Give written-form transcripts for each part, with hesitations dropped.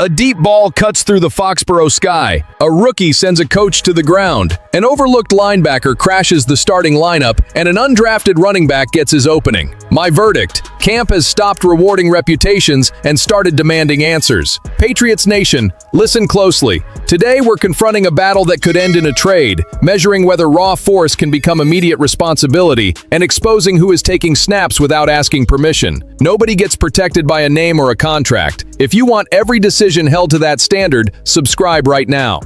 A deep ball cuts through the Foxborough sky. A rookie sends a coach to the ground. An overlooked linebacker crashes the starting lineup, and an undrafted running back gets his opening. My verdict: camp has stopped rewarding reputations and started demanding answers. Patriots Nation, listen closely. Today we're confronting a battle that could end in a trade, measuring whether raw force can become immediate responsibility, and exposing who is taking snaps without asking permission. Nobody gets protected by a name or a contract. If you want every decision held to that standard, subscribe right now.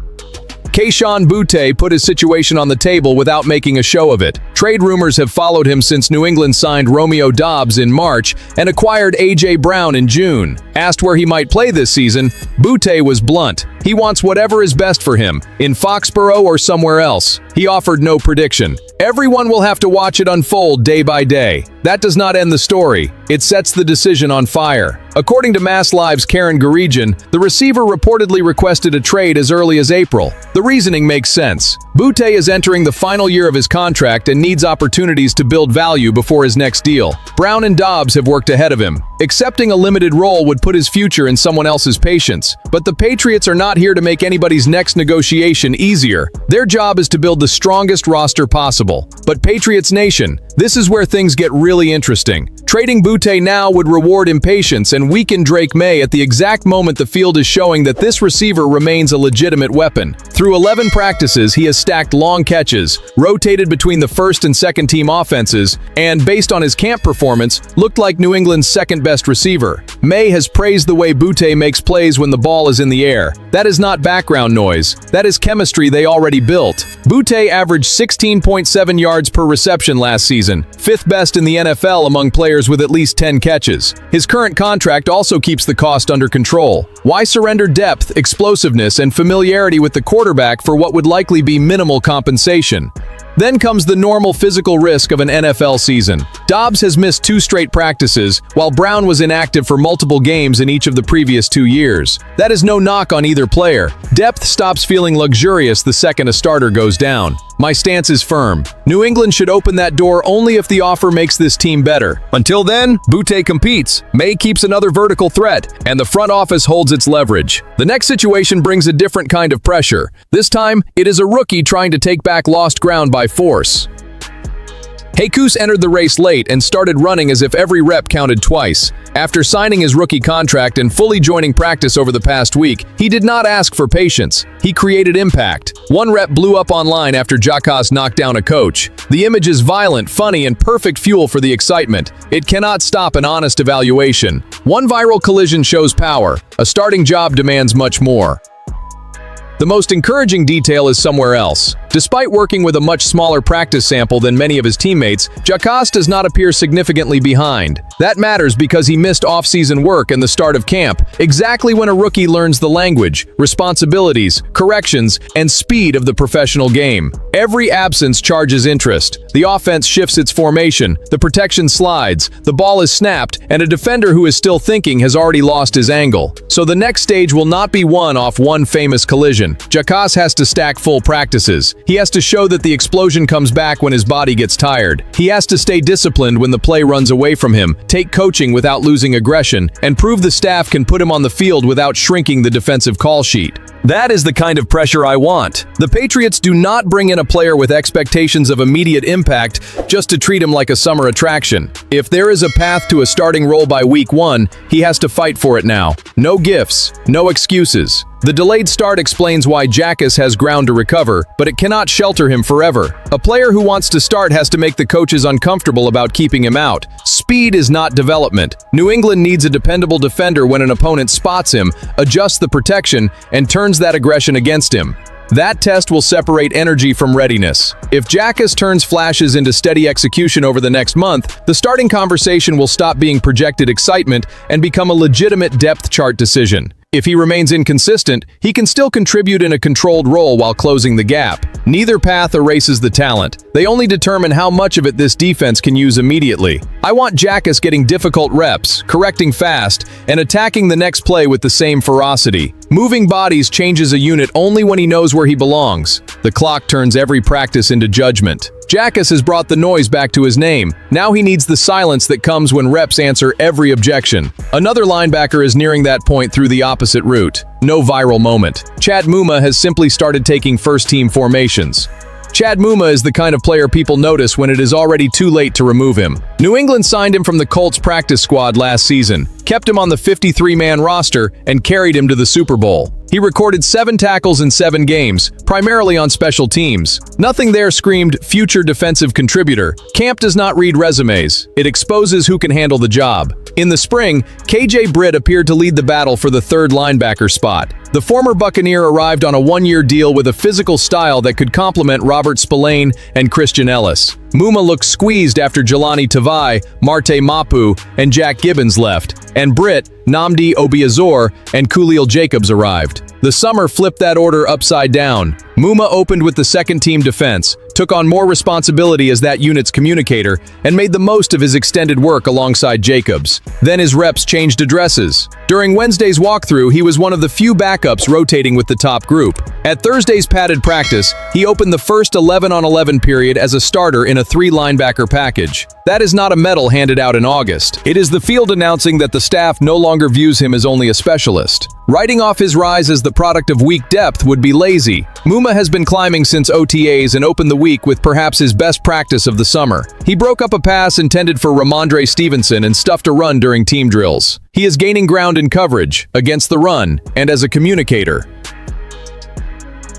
Kahan Boutte put his situation on the table without making a show of it. Trade rumors have followed him since New England signed Romeo Doubs in March and acquired A.J. Brown in June. Asked where he might play this season, Boutte was blunt. He wants whatever is best for him, in Foxborough or somewhere else. He offered no prediction. Everyone will have to watch it unfold day by day. That does not end the story. It sets the decision on fire. According to Mass Live's Kahan Boutte, the receiver reportedly requested a trade as early as April. The reasoning makes sense. Boutte is entering the final year of his contract and needs opportunities to build value before his next deal. Brown and Doubs have worked ahead of him. Accepting a limited role would put his future in someone else's patience. But the Patriots are not here to make anybody's next negotiation easier. Their job is to build the strongest roster possible. But Patriots Nation, this is where things get really interesting. Trading Boutte now would reward impatience and weaken Drake May at the exact moment the field is showing that this receiver remains a legitimate weapon. Through 11 practices, he has stacked long catches, rotated between the first and second team offenses, and based on his camp performance, looked like New England's second-best receiver. May has praised the way Boutte makes plays when the ball is in the air. That is not background noise. That is chemistry they already built. Boutte averaged 16.7 yards per reception last season, fifth best in the NFL among players with at least 10 catches. His current contract also keeps the cost under control. Why surrender depth, explosiveness, and familiarity with the quarterback for what would likely be minimal compensation? Then comes the normal physical risk of an NFL season. Doubs has missed 2 straight practices, while Brown was inactive for multiple games in each of the previous 2 years. That is no knock on either player. Depth stops feeling luxurious the second a starter goes down. My stance is firm. New England should open that door only if the offer makes this team better. Until then, Boutte competes, May keeps another vertical threat, and the front office holds its leverage. The next situation brings a different kind of pressure. This time, it is a rookie trying to take back lost ground by force. Jacas entered the race late and started running as if every rep counted twice. After signing his rookie contract and fully joining practice over the past week, he did not ask for patience. He created impact. One rep blew up online after Jacas knocked down a coach. The image is violent, funny, and perfect fuel for the excitement. It cannot stop an honest evaluation. One viral collision shows power. A starting job demands much more. The most encouraging detail is somewhere else. Despite working with a much smaller practice sample than many of his teammates, Jacas does not appear significantly behind. That matters because he missed off-season work and the start of camp, exactly when a rookie learns the language, responsibilities, corrections, and speed of the professional game. Every absence charges interest. The offense shifts its formation, the protection slides, the ball is snapped, and a defender who is still thinking has already lost his angle. So the next stage will not be won off one famous collision. Jacas has to stack full practices. He has to show that the explosion comes back when his body gets tired. He has to stay disciplined when the play runs away from him, take coaching without losing aggression, and prove the staff can put him on the field without shrinking the defensive call sheet. That is the kind of pressure I want. The Patriots do not bring in a player with expectations of immediate impact just to treat him like a summer attraction. If there is a path to a starting role by week 1, he has to fight for it now. No gifts, no excuses. The delayed start explains why Jacas has ground to recover, but it cannot shelter him forever. A player who wants to start has to make the coaches uncomfortable about keeping him out. Speed is not development. New England needs a dependable defender when an opponent spots him, adjusts the protection, and turns that aggression against him. That test will separate energy from readiness. If Jacas turns flashes into steady execution over the next month, the starting conversation will stop being projected excitement and become a legitimate depth chart decision. If he remains inconsistent, he can still contribute in a controlled role while closing the gap. Neither path erases the talent. They only determine how much of it this defense can use immediately. I want Jacas getting difficult reps, correcting fast, and attacking the next play with the same ferocity. Moving bodies changes a unit only when he knows where he belongs. The clock turns every practice into judgment. Jacas has brought the noise back to his name. Now he needs the silence that comes when reps answer every objection. Another linebacker is nearing that point through the opposite route. No viral moment. Chad Muma has simply started taking first-team formations. Chad Muma is the kind of player people notice when it is already too late to remove him. New England signed him from the Colts practice squad last season, kept him on the 53-man roster, and carried him to the Super Bowl. He recorded 7 tackles in 7 games, primarily on special teams. Nothing there screamed future defensive contributor. Camp does not read resumes. It exposes who can handle the job. In the spring, KJ Britt appeared to lead the battle for the 3rd linebacker spot. The former Buccaneer arrived on a 1-year deal with a physical style that could complement Robert Spillane and Christian Ellis. Muma looked squeezed after Jelani Tavai, Marte Mapu, and Jack Gibbons left, and Britt, Nnamdi Obiazor, and Khalil Jacobs arrived. The summer flipped that order upside down. Muma opened with the second-team defense, took on more responsibility as that unit's communicator, and made the most of his extended work alongside Jacobs. Then his reps changed addresses. During Wednesday's walkthrough, he was one of the few backups rotating with the top group. At Thursday's padded practice, he opened the first 11-on-11 period as a starter in a 3-linebacker package. That is not a medal handed out in August. It is the field announcing that the staff no longer views him as only a specialist. Writing off his rise as the product of weak depth would be lazy. Muma has been climbing since OTAs and opened the week with perhaps his best practice of the summer. He broke up a pass intended for Ramondre Stevenson and stuffed a run during team drills. He is gaining ground in coverage, against the run, and as a communicator.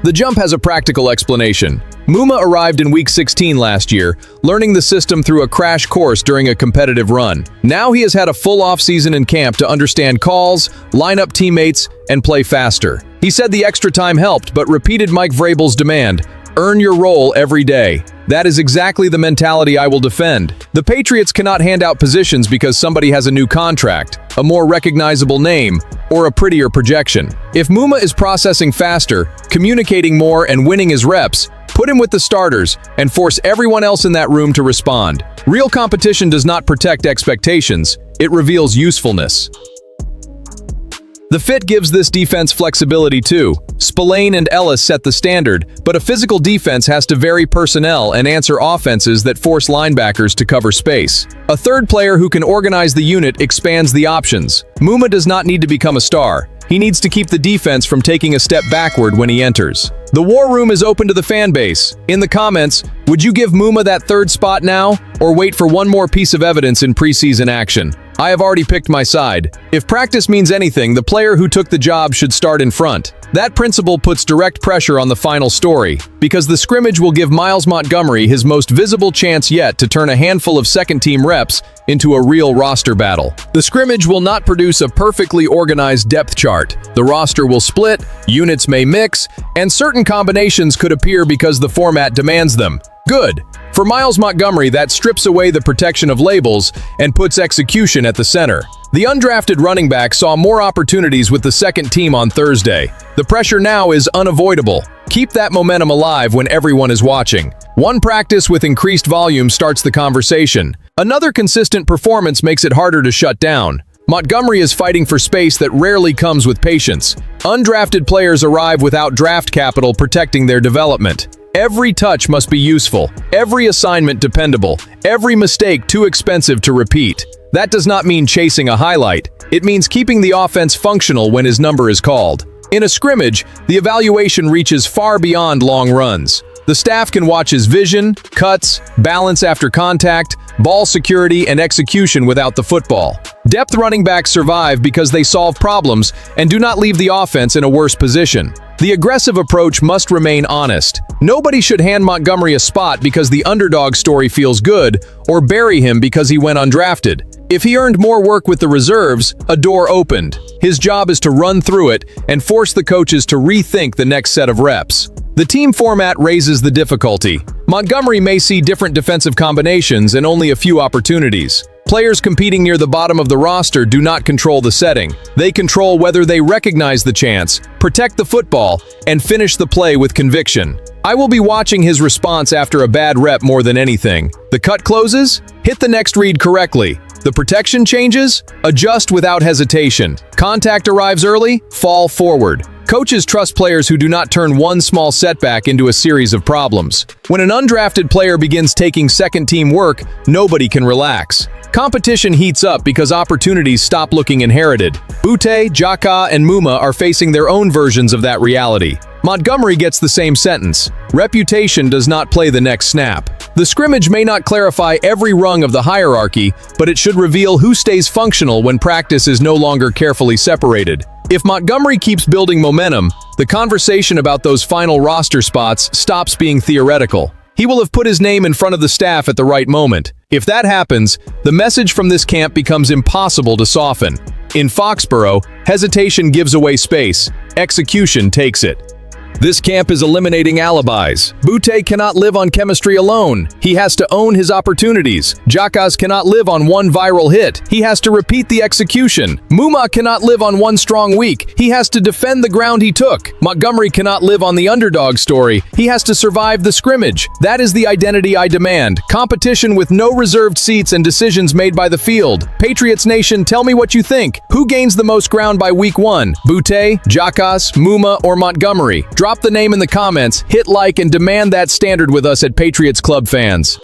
The jump has a practical explanation. Muma arrived in Week 16 last year, learning the system through a crash course during a competitive run. Now he has had a full offseason in camp to understand calls, line up teammates, and play faster. He said the extra time helped, but repeated Mike Vrabel's demand, earn your role every day. That is exactly the mentality I will defend. The Patriots cannot hand out positions because somebody has a new contract, a more recognizable name, or a prettier projection. If Muma is processing faster, communicating more, and winning his reps, put him with the starters and force everyone else in that room to respond. Real competition does not protect expectations, it reveals usefulness. The fit gives this defense flexibility too. Spillane and Ellis set the standard, but a physical defense has to vary personnel and answer offenses that force linebackers to cover space. A third player who can organize the unit expands the options. Muma does not need to become a star. He needs to keep the defense from taking a step backward when he enters. The war room is open to the fan base. In the comments, would you give Muma that 3rd spot now, or wait for one more piece of evidence in preseason action? I have already picked my side. If practice means anything, the player who took the job should start in front. That principle puts direct pressure on the final story, because the scrimmage will give Miles Montgomery his most visible chance yet to turn a handful of second-team reps into a real roster battle. The scrimmage will not produce a perfectly organized depth chart. The roster will split, units may mix, and certain combinations could appear because the format demands them. Good. For Miles Montgomery, that strips away the protection of labels and puts execution at the center. The undrafted running back saw more opportunities with the second team on Thursday. The pressure now is unavoidable. Keep that momentum alive when everyone is watching. One practice with increased volume starts the conversation. Another consistent performance makes it harder to shut down. Montgomery is fighting for space that rarely comes with patience. Undrafted players arrive without draft capital protecting their development. Every touch must be useful, every assignment dependable, every mistake too expensive to repeat. That does not mean chasing a highlight. It means keeping the offense functional when his number is called. In a scrimmage, the evaluation reaches far beyond long runs. The staff can watch his vision, cuts, balance after contact, ball security, and execution without the football. Depth running backs survive because they solve problems and do not leave the offense in a worse position. The aggressive approach must remain honest. Nobody should hand Montgomery a spot because the underdog story feels good, or bury him because he went undrafted. If he earned more work with the reserves, a door opened. His job is to run through it and force the coaches to rethink the next set of reps. The team format raises the difficulty. Montgomery may see different defensive combinations and only a few opportunities. Players competing near the bottom of the roster do not control the setting. They control whether they recognize the chance, protect the football, and finish the play with conviction. I will be watching his response after a bad rep more than anything. The cut closes? Hit the next read correctly. The protection changes? Adjust without hesitation. Contact arrives early? Fall forward. Coaches trust players who do not turn one small setback into a series of problems. When an undrafted player begins taking second-team work, nobody can relax. Competition heats up because opportunities stop looking inherited. Boutte, Jacas, and Muma are facing their own versions of that reality. Montgomery gets the same sentence. Reputation does not play the next snap. The scrimmage may not clarify every rung of the hierarchy, but it should reveal who stays functional when practice is no longer carefully separated. If Montgomery keeps building momentum, the conversation about those final roster spots stops being theoretical. He will have put his name in front of the staff at the right moment. If that happens, the message from this camp becomes impossible to soften. In Foxborough, hesitation gives away space. Execution takes it. This camp is eliminating alibis. Boutte cannot live on chemistry alone. He has to own his opportunities. Jacas cannot live on one viral hit. He has to repeat the execution. Muma cannot live on one strong week. He has to defend the ground he took. Montgomery cannot live on the underdog story. He has to survive the scrimmage. That is the identity I demand. Competition with no reserved seats and decisions made by the field. Patriots Nation, tell me what you think. Who gains the most ground by week 1? Boutte, Jacas, Muma, or Montgomery? Drop the name in the comments, hit like, and demand that standard with us at Patriots Club Fans.